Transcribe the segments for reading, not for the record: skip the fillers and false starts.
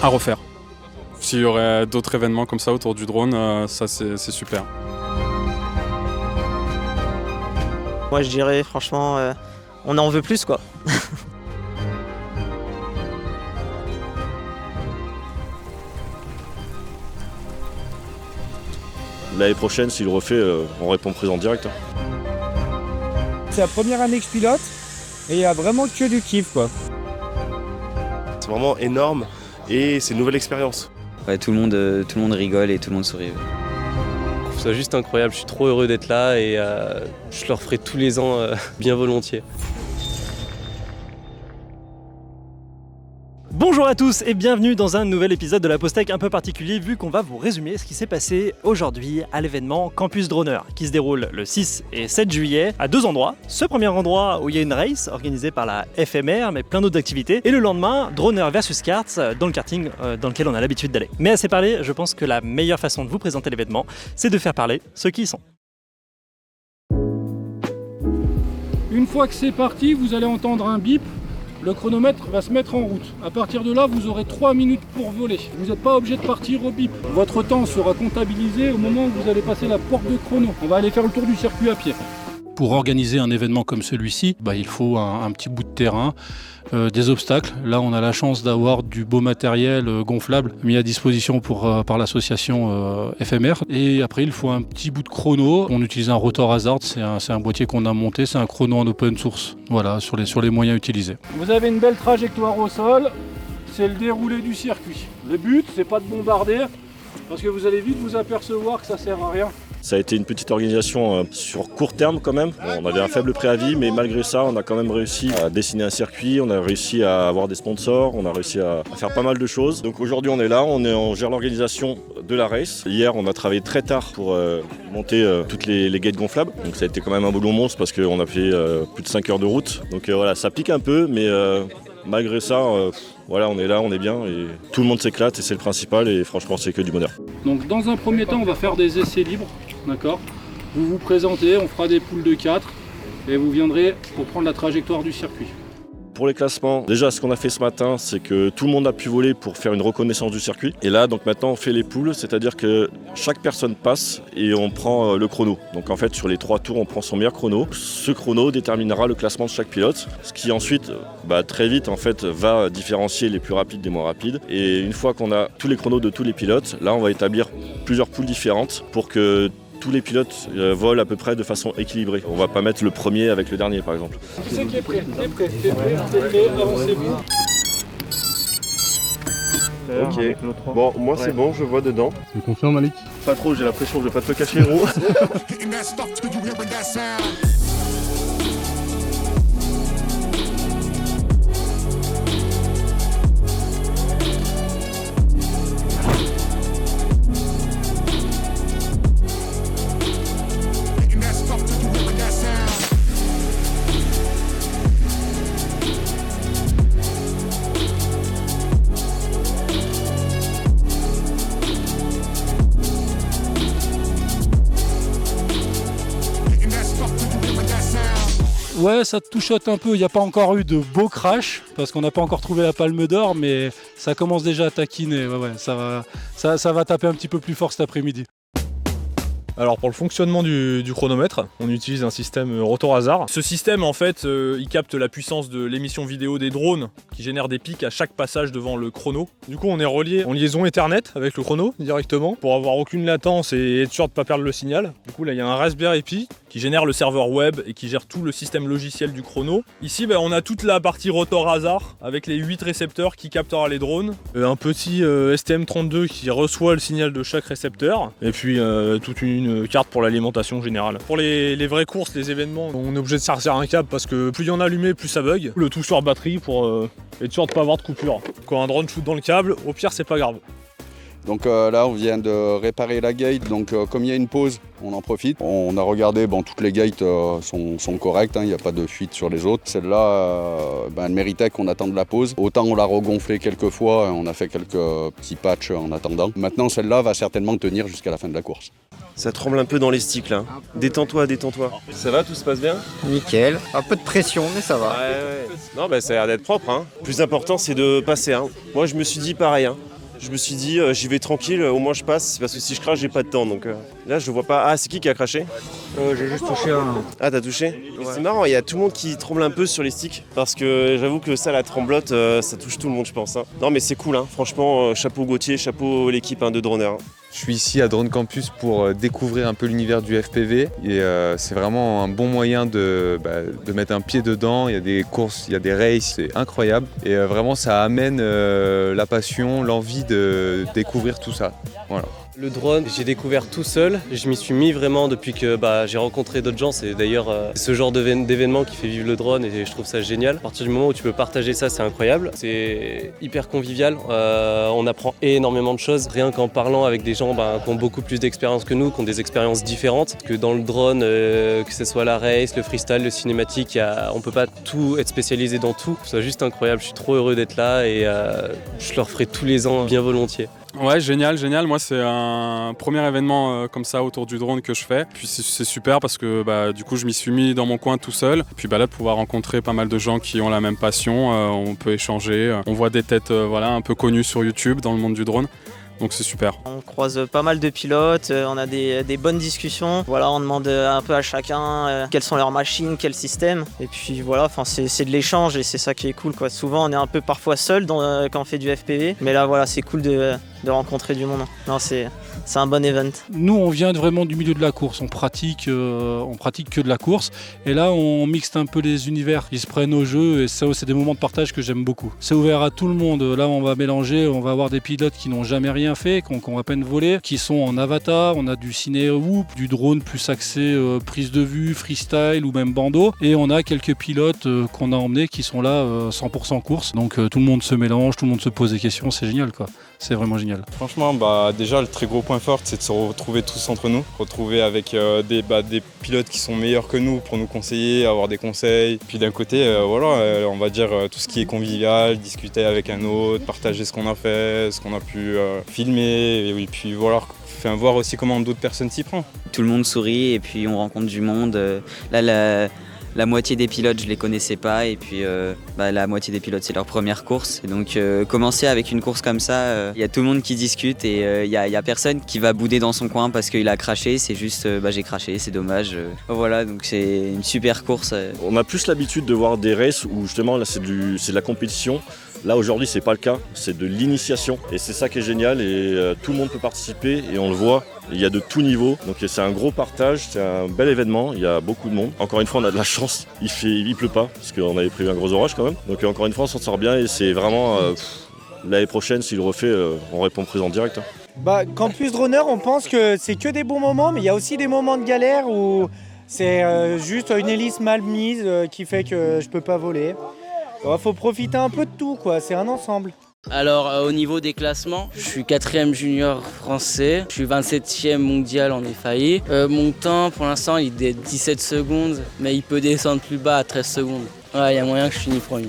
À refaire. S'il y aurait d'autres événements comme ça autour du drone, ça c'est super. Moi je dirais franchement, on en veut plus quoi. L'année prochaine, s'il le refait, on répond présent direct. C'est la première année que je pilote et il y a vraiment que du kiff quoi. C'est vraiment énorme et c'est une nouvelle expérience. Ouais, tout le monde rigole et tout le monde sourit. Je trouve ça juste incroyable, je suis trop heureux d'être là et je le referai tous les ans bien volontiers. Bonjour à tous et bienvenue dans un nouvel épisode de la Pause Tech un peu particulier vu qu'on va vous résumer ce qui s'est passé aujourd'hui à l'événement Campus Droner qui se déroule le 6 et 7 juillet à deux endroits. Ce premier endroit où il y a une race organisée par la FMR mais plein d'autres activités et le lendemain Droner versus Karts dans le karting dans lequel on a l'habitude d'aller. Mais assez parlé, je pense que la meilleure façon de vous présenter l'événement c'est de faire parler ceux qui y sont. Une fois que c'est parti, vous allez entendre un bip. Le chronomètre va se mettre en route. À partir de là, vous aurez 3 minutes pour voler. Vous n'êtes pas obligé de partir au bip. Votre temps sera comptabilisé au moment où vous allez passer la porte de chrono. On va aller faire le tour du circuit à pied. Pour organiser un événement comme celui-ci, il faut un petit bout de terrain, des obstacles. Là, on a la chance d'avoir du beau matériel gonflable mis à disposition par l'association FMR. Et après, il faut un petit bout de chrono. On utilise un rotor hazard, c'est un boîtier qu'on a monté, c'est un chrono en open source, voilà, sur les moyens utilisés. Vous avez une belle trajectoire au sol, c'est le déroulé du circuit. Le but, c'est pas de bombarder, parce que vous allez vite vous apercevoir que ça sert à rien. Ça a été une petite organisation sur court terme quand même. On avait un faible préavis, mais malgré ça, on a quand même réussi à dessiner un circuit, on a réussi à avoir des sponsors, on a réussi à faire pas mal de choses. Donc aujourd'hui, on est là, on gère l'organisation de la race. Hier, on a travaillé très tard pour monter toutes les gates gonflables. Donc ça a été quand même un boulot monstre parce qu'on a fait plus de 5 heures de route. Donc voilà, ça pique un peu, mais malgré ça, voilà, on est là, on est bien et tout le monde s'éclate et c'est le principal et franchement, c'est que du bonheur. Donc dans un premier temps, on va faire des essais libres. D'accord. Vous vous présentez, on fera des poules de 4 et vous viendrez pour prendre la trajectoire du circuit. Pour les classements, déjà ce qu'on a fait ce matin, c'est que tout le monde a pu voler pour faire une reconnaissance du circuit. Et là, donc maintenant, on fait les poules, c'est-à-dire que chaque personne passe et on prend le chrono. Donc en fait, sur les 3 tours, on prend son meilleur chrono. Ce chrono déterminera le classement de chaque pilote, ce qui ensuite, très vite, en fait, va différencier les plus rapides des moins rapides. Et une fois qu'on a tous les chronos de tous les pilotes, là, on va établir plusieurs poules différentes pour que tous les pilotes volent à peu près de façon équilibrée. On va pas mettre le premier avec le dernier par exemple. Qui c'est qui est prêt ? T'es prêt, avancez-vous. Ok, bon, moi c'est bon, je vois dedans. Tu confirmes, Malik ? Pas trop, j'ai l'impression, je vais pas te le cacher, gros. Ouais, ça touchote un peu. Il n'y a pas encore eu de beau crash parce qu'on n'a pas encore trouvé la palme d'or, mais ça commence déjà à taquiner. Ouais, ça va taper un petit peu plus fort cet après-midi. Alors pour le fonctionnement du chronomètre, on utilise un système rotor hasard. Ce système en fait, il capte la puissance de l'émission vidéo des drones qui génèrent des pics à chaque passage devant le chrono. Du coup on est relié en liaison Ethernet avec le chrono directement pour avoir aucune latence et être sûr de ne pas perdre le signal. Du coup là il y a un Raspberry Pi qui génère le serveur web et qui gère tout le système logiciel du chrono. Ici on a toute la partie rotor hasard avec les 8 récepteurs qui captera les drones. Un petit STM32 qui reçoit le signal de chaque récepteur et puis toute une carte pour l'alimentation générale. Pour les vraies courses, les événements, on est obligé de sortir un câble parce que plus il y en a allumé, plus ça bug. Le tout sur batterie pour être sûr de ne pas avoir de coupure. Quand un drone shoot dans le câble, au pire c'est pas grave. Donc là on vient de réparer la gate, donc comme il y a une pause, on en profite. On a regardé, toutes les gates sont correctes, il n'y a pas de fuite sur les autres. Celle-là, elle méritait qu'on attende la pause. Autant on l'a regonflée quelques fois, on a fait quelques petits patchs en attendant. Maintenant celle-là va certainement tenir jusqu'à la fin de la course. Ça tremble un peu dans les sticks là. Détends-toi. Ça va, tout se passe bien ? Nickel, un peu de pression mais ça va. Ouais. Non, ça a l'air d'être propre. Plus important c'est de passer. Moi je me suis dit pareil. Je me suis dit, j'y vais tranquille, au moins je passe, parce que si je crache, j'ai pas de temps. Donc là, je vois pas. Ah, c'est qui a craché? J'ai juste touché un. Ah, t'as touché? Ouais. C'est marrant, il y a tout le monde qui tremble un peu sur les sticks, parce que j'avoue que ça, la tremblote, ça touche tout le monde, je pense. Hein. Non, mais c'est cool, hein. Franchement, chapeau Gauthier, chapeau l'équipe de droneurs. Je suis ici à Drone Campus pour découvrir un peu l'univers du FPV et c'est vraiment un bon moyen de mettre un pied dedans. Il y a des courses, il y a des races, c'est incroyable et vraiment ça amène la passion, l'envie de découvrir tout ça. Voilà. Le drone, j'ai découvert tout seul. Je m'y suis mis vraiment depuis que j'ai rencontré d'autres gens. C'est d'ailleurs ce genre d'événement qui fait vivre le drone et je trouve ça génial. À partir du moment où tu peux partager ça, c'est incroyable. C'est hyper convivial. On apprend énormément de choses. Rien qu'en parlant avec des gens qui ont beaucoup plus d'expérience que nous, qui ont des expériences différentes. Que dans le drone, que ce soit la race, le freestyle, le cinématique, on peut pas tout être spécialisé dans tout. C'est juste incroyable. Je suis trop heureux d'être là et je le referai tous les ans bien volontiers. Ouais, génial. Moi, c'est un premier événement comme ça autour du drone que je fais. Puis c'est super parce que du coup, je m'y suis mis dans mon coin tout seul. Puis là, de pouvoir rencontrer pas mal de gens qui ont la même passion, on peut échanger. On voit des têtes un peu connues sur YouTube dans le monde du drone. Donc c'est super. On croise pas mal de pilotes, on a des bonnes discussions. Voilà, on demande un peu à chacun quelles sont leurs machines, quel système. Et puis voilà, c'est de l'échange et c'est ça qui est cool, quoi. Souvent on est un peu parfois seul quand on fait du FPV. Mais là voilà, c'est cool de rencontrer du monde. Non, c'est un bon event. Nous on vient vraiment du milieu de la course, on pratique que de la course. Et là on mixte un peu les univers, ils se prennent au jeu et ça c'est des moments de partage que j'aime beaucoup. C'est ouvert à tout le monde, là on va mélanger, on va avoir des pilotes qui n'ont jamais rien fait, qui ont à peine volé, qui sont en avatar, on a du ciné-whoop, du drone plus axé prise de vue, freestyle ou même bandeau. Et on a quelques pilotes qu'on a emmenés qui sont là 100% course. Donc tout le monde se mélange, tout le monde se pose des questions, c'est génial quoi. C'est vraiment génial. Franchement, déjà le très gros point fort, c'est de se retrouver tous entre nous, retrouver avec des pilotes qui sont meilleurs que nous pour nous conseiller, avoir des conseils. Puis d'un côté, on va dire tout ce qui est convivial, discuter avec un autre, partager ce qu'on a fait, ce qu'on a pu filmer, et puis voir aussi comment d'autres personnes s'y prennent. Tout le monde sourit et puis on rencontre du monde. La moitié des pilotes, je les connaissais pas et puis la moitié des pilotes, c'est leur première course. Et donc commencer avec une course comme ça, il y a tout le monde qui discute et il y a personne qui va bouder dans son coin parce qu'il a craché. C'est juste j'ai craché, c'est dommage. Voilà, donc c'est une super course. On a plus l'habitude de voir des races où justement là c'est de la compétition. Là aujourd'hui c'est pas le cas, c'est de l'initiation et c'est ça qui est génial et tout le monde peut participer et on le voit, il y a de tout niveau, donc c'est un gros partage, c'est un bel événement, il y a beaucoup de monde. Encore une fois on a de la chance, il pleut pas parce qu'on avait prévu un gros orage quand même, donc encore une fois on s'en sort bien et c'est vraiment l'année prochaine s'il le refait on répond présent direct. Campus Droneur, on pense que c'est que des bons moments, mais il y a aussi des moments de galère où c'est juste une hélice mal mise qui fait que je peux pas voler. Faut profiter un peu de tout, quoi. C'est un ensemble. Alors au niveau des classements, je suis 4e junior français, je suis 27e mondial en FAI. Mon temps pour l'instant il est 17 secondes, mais il peut descendre plus bas à 13 secondes. Ouais, il y a moyen que je finisse premier.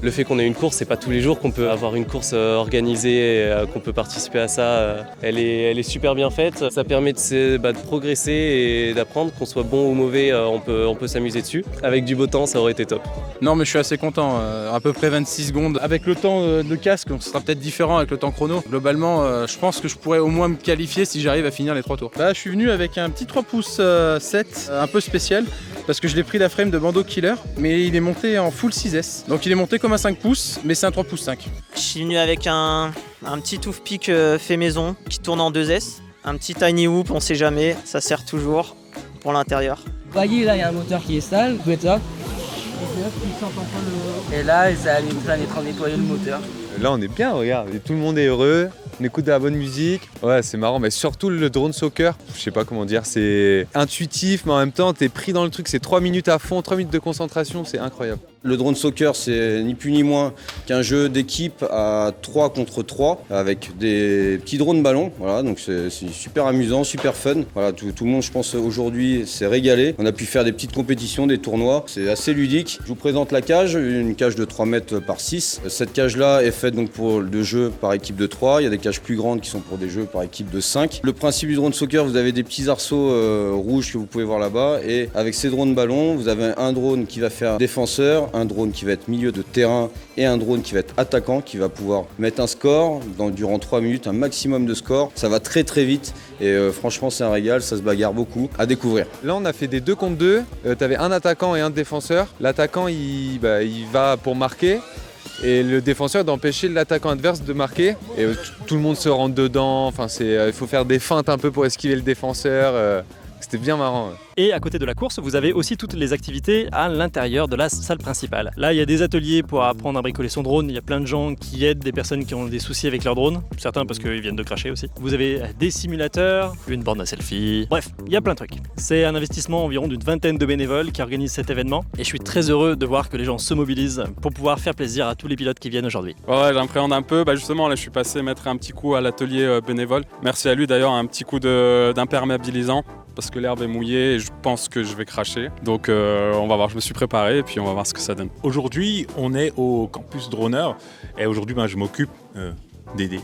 Le fait qu'on ait une course, c'est pas tous les jours qu'on peut avoir une course organisée, et, qu'on peut participer à ça. Elle est super bien faite. Ça permet de progresser et d'apprendre, qu'on soit bon ou mauvais, on peut s'amuser dessus. Avec du beau temps, ça aurait été top. Non mais je suis assez content, à peu près 26 secondes. Avec le temps de casque, ce sera peut-être différent avec le temps chrono. Globalement, je pense que je pourrais au moins me qualifier si j'arrive à finir les 3 tours. Là, je suis venu avec un petit 3 pouces 7, un peu spécial, parce que je l'ai pris la frame de Bandeau Killer, mais il est monté en full 6S. Donc il est monté comme un 5 pouces, mais c'est un 3 pouces 5. Je suis venu avec un petit toothpick fait maison qui tourne en 2S. Un petit tiny whoop, on sait jamais, ça sert toujours pour l'intérieur. Vous voyez là, il y a un moteur qui est sale, vous faites ça. Et là, ça allait être en nettoyer le moteur. Là on est bien, regarde, tout le monde est heureux, on écoute de la bonne musique. Ouais, c'est marrant, mais surtout le drone soccer, je sais pas comment dire, c'est intuitif, mais en même temps t'es pris dans le truc, c'est 3 minutes à fond, 3 minutes de concentration, c'est incroyable. Le drone soccer, c'est ni plus ni moins qu'un jeu d'équipe à 3 contre 3 avec des petits drones ballons. Voilà, donc c'est super amusant, super fun. Voilà, tout le monde, je pense, aujourd'hui s'est régalé. On a pu faire des petites compétitions, des tournois. C'est assez ludique. Je vous présente la cage, une cage de 3 mètres par 6. Cette cage-là est faite donc pour le jeu par équipe de 3. Il y a des cages plus grandes qui sont pour des jeux par équipe de 5. Le principe du drone soccer, vous avez des petits arceaux rouges que vous pouvez voir là-bas. Et avec ces drones ballons, vous avez un drone qui va faire défenseur, un drone qui va être milieu de terrain et un drone qui va être attaquant, qui va pouvoir mettre un score durant 3 minutes, un maximum de score. Ça va très très vite et franchement c'est un régal, ça se bagarre beaucoup, à découvrir. Là on a fait des 2 contre 2, t'avais un attaquant et un défenseur. L'attaquant il va pour marquer et le défenseur d'empêcher l'attaquant adverse de marquer. Et tout le monde se rentre dedans, enfin, il faut faire des feintes un peu pour esquiver le défenseur. C'était bien marrant. Et à côté de la course, vous avez aussi toutes les activités à l'intérieur de la salle principale. Là, il y a des ateliers pour apprendre à bricoler son drone. Il y a plein de gens qui aident des personnes qui ont des soucis avec leur drone. Certains parce qu'ils viennent de cracher aussi. Vous avez des simulateurs, une borne à selfie. Bref, il y a plein de trucs. C'est un investissement environ d'une 20aine de bénévoles qui organisent cet événement. Et je suis très heureux de voir que les gens se mobilisent pour pouvoir faire plaisir à tous les pilotes qui viennent aujourd'hui. Ouais, j'appréhende un peu. Justement, là, je suis passé mettre un petit coup à l'atelier bénévole. Merci à lui d'ailleurs, un petit coup d'imperméabilisant. Parce que l'herbe est mouillée et je pense que je vais cracher. Donc on va voir, je me suis préparé et puis on va voir ce que ça donne. Aujourd'hui, on est au campus Droner et aujourd'hui, je m'occupe d'aider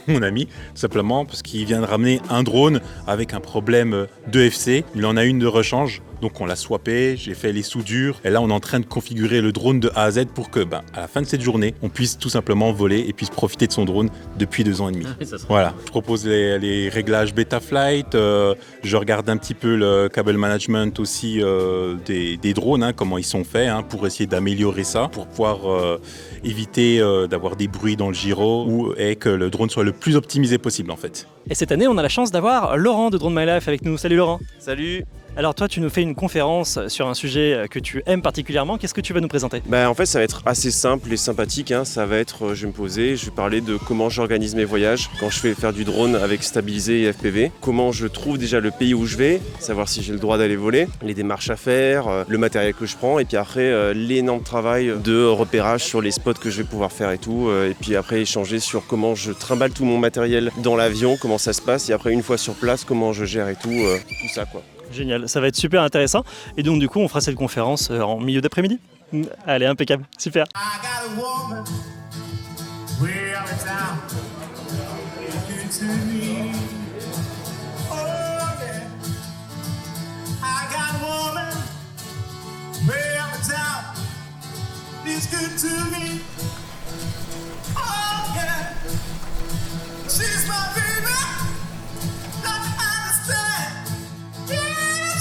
mon ami, tout simplement parce qu'il vient de ramener un drone avec un problème d'EFC. Il en a une de rechange, donc on l'a swappé, j'ai fait les soudures et là on est en train de configurer le drone de A à Z pour que à la fin de cette journée, on puisse tout simplement voler et puisse profiter de son drone depuis 2 ans et demi. Voilà, je propose les réglages Betaflight, je regarde un petit peu le cable management aussi des drones, comment ils sont faits pour essayer d'améliorer ça, pour pouvoir éviter d'avoir des bruits dans le gyro et que le drone soit le plus optimisé possible en fait. Et cette année, on a la chance d'avoir Laurent de Drone My Life avec nous. Salut Laurent. Salut. Alors toi, tu nous fais une conférence sur un sujet que tu aimes particulièrement. Qu'est-ce que tu vas nous présenter ? En fait, ça va être assez simple et sympathique. Ça va être, je vais me poser, je vais parler de comment j'organise mes voyages quand je fais faire du drone avec stabilisé et FPV. Comment je trouve déjà le pays où je vais, savoir si j'ai le droit d'aller voler, les démarches à faire, le matériel que je prends et puis après l'énorme travail de repérage sur les spots que je vais pouvoir faire et tout. Et puis après échanger sur comment je trimballe tout mon matériel dans l'avion, comment ça se passe et après une fois sur place, comment je gère et tout ça quoi. Génial, ça va être super intéressant. Et donc du coup, on fera cette conférence en milieu d'après-midi. Allez, impeccable, super.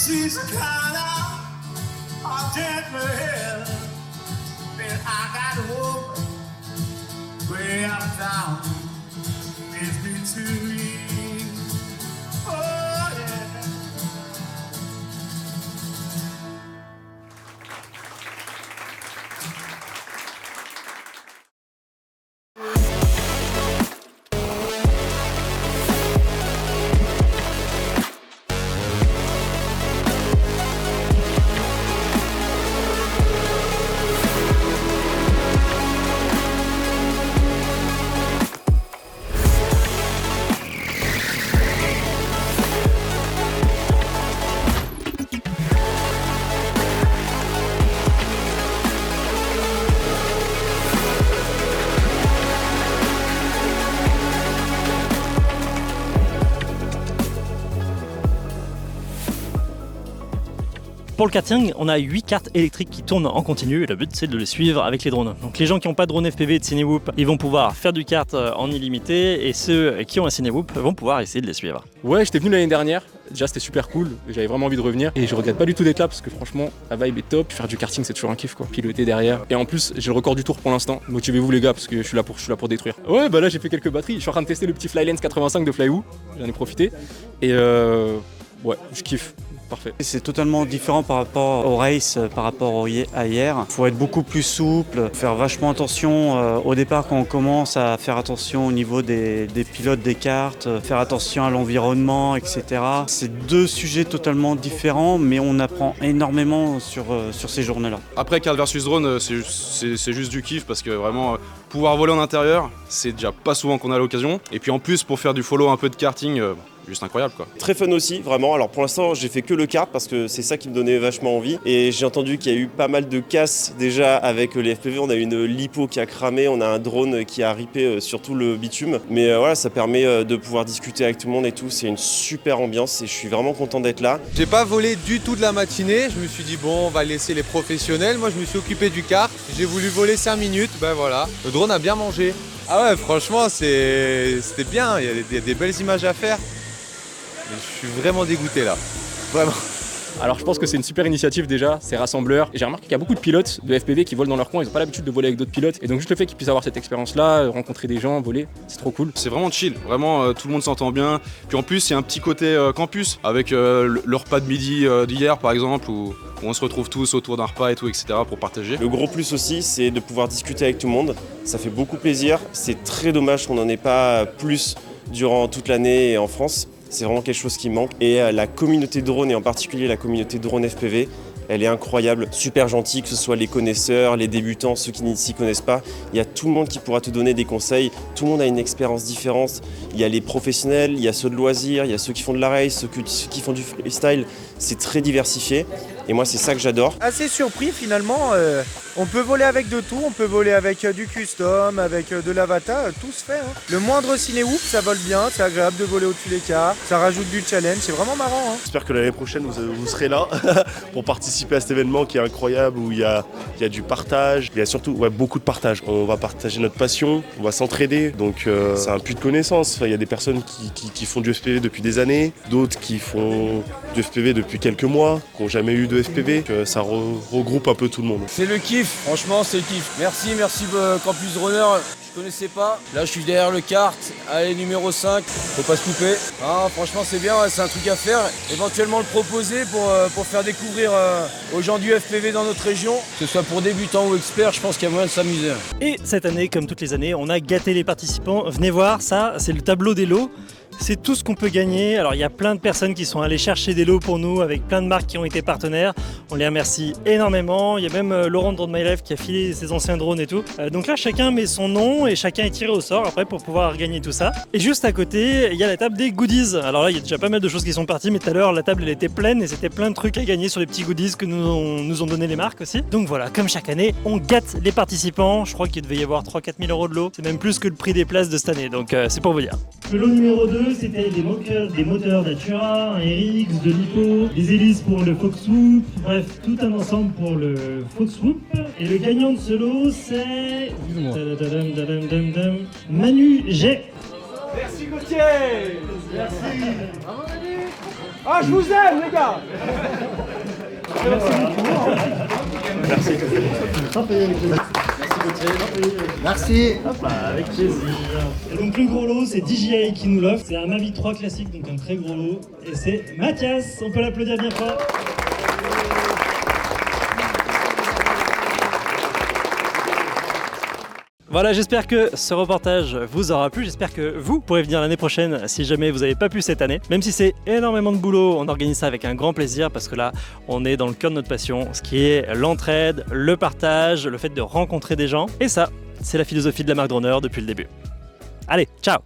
She's a kind of gentleman, and I got a woman way uptown. It's good to me. Oh yeah. Pour le karting, on a 8 cartes électriques qui tournent en continu et le but c'est de les suivre avec les drones. Donc les gens qui n'ont pas de drone FPV et de Cinewoop, ils vont pouvoir faire du kart en illimité et ceux qui ont un Cinewoop vont pouvoir essayer de les suivre. Ouais, j'étais venu l'année dernière, déjà c'était super cool, j'avais vraiment envie de revenir et je regrette pas du tout d'être là parce que franchement la vibe est top, faire du karting c'est toujours un kiff quoi, piloter derrière. Et en plus j'ai le record du tour pour l'instant, motivez-vous les gars parce que je suis là pour détruire. Ouais là j'ai fait quelques batteries, je suis en train de tester le petit Flylens 85 de Flywoo, j'en ai profité et ouais je kiffe. parfait. C'est totalement différent par rapport au race, par rapport à hier. Il faut être beaucoup plus souple, faire vachement attention au départ quand on commence à faire attention au niveau des pilotes des cartes, faire attention à l'environnement, etc. C'est deux sujets totalement différents, mais on apprend énormément sur ces journées-là. Après, kart versus drone, c'est juste du kiff parce que vraiment, pouvoir voler en intérieur, c'est déjà pas souvent qu'on a l'occasion. Et puis en plus, pour faire du follow, un peu de karting, juste incroyable quoi. Très fun aussi, vraiment. Alors pour l'instant, j'ai fait que le kart parce que c'est ça qui me donnait vachement envie. Et j'ai entendu qu'il y a eu pas mal de casses déjà avec les FPV. On a une lipo qui a cramé, on a un drone qui a ripé sur tout le bitume. Mais voilà, ça permet de pouvoir discuter avec tout le monde et tout. C'est une super ambiance et je suis vraiment content d'être là. J'ai pas volé du tout de la matinée. Je me suis dit bon, on va laisser les professionnels. Moi, je me suis occupé du kart. J'ai voulu voler 5 minutes. Ben voilà, le drone a bien mangé. Ah ouais, franchement, c'était bien. Il y a des belles images à faire. Mais je suis vraiment dégoûté là, vraiment. Alors je pense que c'est une super initiative déjà, c'est rassembleur. Et j'ai remarqué qu'il y a beaucoup de pilotes de FPV qui volent dans leur coin, ils n'ont pas l'habitude de voler avec d'autres pilotes. Et donc juste le fait qu'ils puissent avoir cette expérience-là, rencontrer des gens, voler, c'est trop cool. C'est vraiment chill, vraiment tout le monde s'entend bien. Puis en plus il y a un petit côté campus avec le repas de midi d'hier par exemple où on se retrouve tous autour d'un repas et tout, etc. pour partager. Le gros plus aussi, c'est de pouvoir discuter avec tout le monde. Ça fait beaucoup plaisir. C'est très dommage qu'on n'en ait pas plus durant toute l'année en France. C'est vraiment quelque chose qui manque. Et la communauté drone, et en particulier la communauté drone FPV, elle est incroyable, super gentille, que ce soit les connaisseurs, les débutants, ceux qui ne s'y connaissent pas. Il y a tout le monde qui pourra te donner des conseils. Tout le monde a une expérience différente. Il y a les professionnels, il y a ceux de loisirs, il y a ceux qui font de la race, ceux qui font du freestyle. C'est très diversifié. Et moi, c'est ça que j'adore. Assez surpris finalement, on peut voler avec de tout, on peut voler avec du custom, avec de l'avata, tout se fait. Hein. Le moindre ciné-whoop, ça vole bien, c'est agréable de voler au-dessus des cars, ça rajoute du challenge, c'est vraiment marrant. Hein. J'espère que l'année prochaine, vous serez là pour participer à cet événement qui est incroyable, où il y a du partage, il y a surtout beaucoup de partage. On va partager notre passion, on va s'entraider, donc c'est un puits de connaissances. Enfin, il y a des personnes qui font du FPV depuis des années, d'autres qui font du FPV depuis quelques mois, qui n'ont jamais eu de FPV, que ça regroupe un peu tout le monde. C'est le kiff, franchement c'est le kiff. Merci Campus Droner, je connaissais pas. Là je suis derrière le kart, allez numéro 5, faut pas se couper. Ah, franchement c'est bien, c'est un truc à faire. Éventuellement le proposer pour faire découvrir aux gens du FPV dans notre région, que ce soit pour débutants ou experts, je pense qu'il y a moyen de s'amuser. Et cette année, comme toutes les années, on a gâté les participants. Venez voir, ça c'est le tableau des lots. C'est tout ce qu'on peut gagner. Alors il y a plein de personnes qui sont allées chercher des lots pour nous avec plein de marques qui ont été partenaires. On les remercie énormément. Il y a même Laurent de Drone My Life qui a filé ses anciens drones et tout. Donc là chacun met son nom et chacun est tiré au sort après pour pouvoir gagner tout ça. Et juste à côté, il y a la table des goodies. Alors là il y a déjà pas mal de choses qui sont parties, mais tout à l'heure la table elle était pleine et c'était plein de trucs à gagner sur les petits goodies que nous ont donné les marques aussi. Donc voilà, comme chaque année, on gâte les participants. Je crois qu'il devait y avoir 3-4 000 euros de lot. C'est même plus que le prix des places de cette année. Donc c'est pour vous dire. Le lot numéro 2, c'était des moteurs d'Atura, un RX, de l'Hippo, des hélices pour le Foxwhoop, bref, tout un ensemble pour le Foxwhoop. Et le gagnant de ce lot, c'est Manu G. Merci Gauthier. Merci. Ah, je vous aime les gars. Merci. Merci. Avec plaisir. Et donc le gros lot, c'est DJI qui nous l'offre. C'est un Mavic 3 classique, donc un très gros lot. Et c'est Mathias. On peut l'applaudir bien fort. Voilà, j'espère que ce reportage vous aura plu. J'espère que vous pourrez venir l'année prochaine si jamais vous n'avez pas pu cette année. Même si c'est énormément de boulot, on organise ça avec un grand plaisir parce que là, on est dans le cœur de notre passion, ce qui est l'entraide, le partage, le fait de rencontrer des gens. Et ça, c'est la philosophie de la marque Droner depuis le début. Allez, ciao!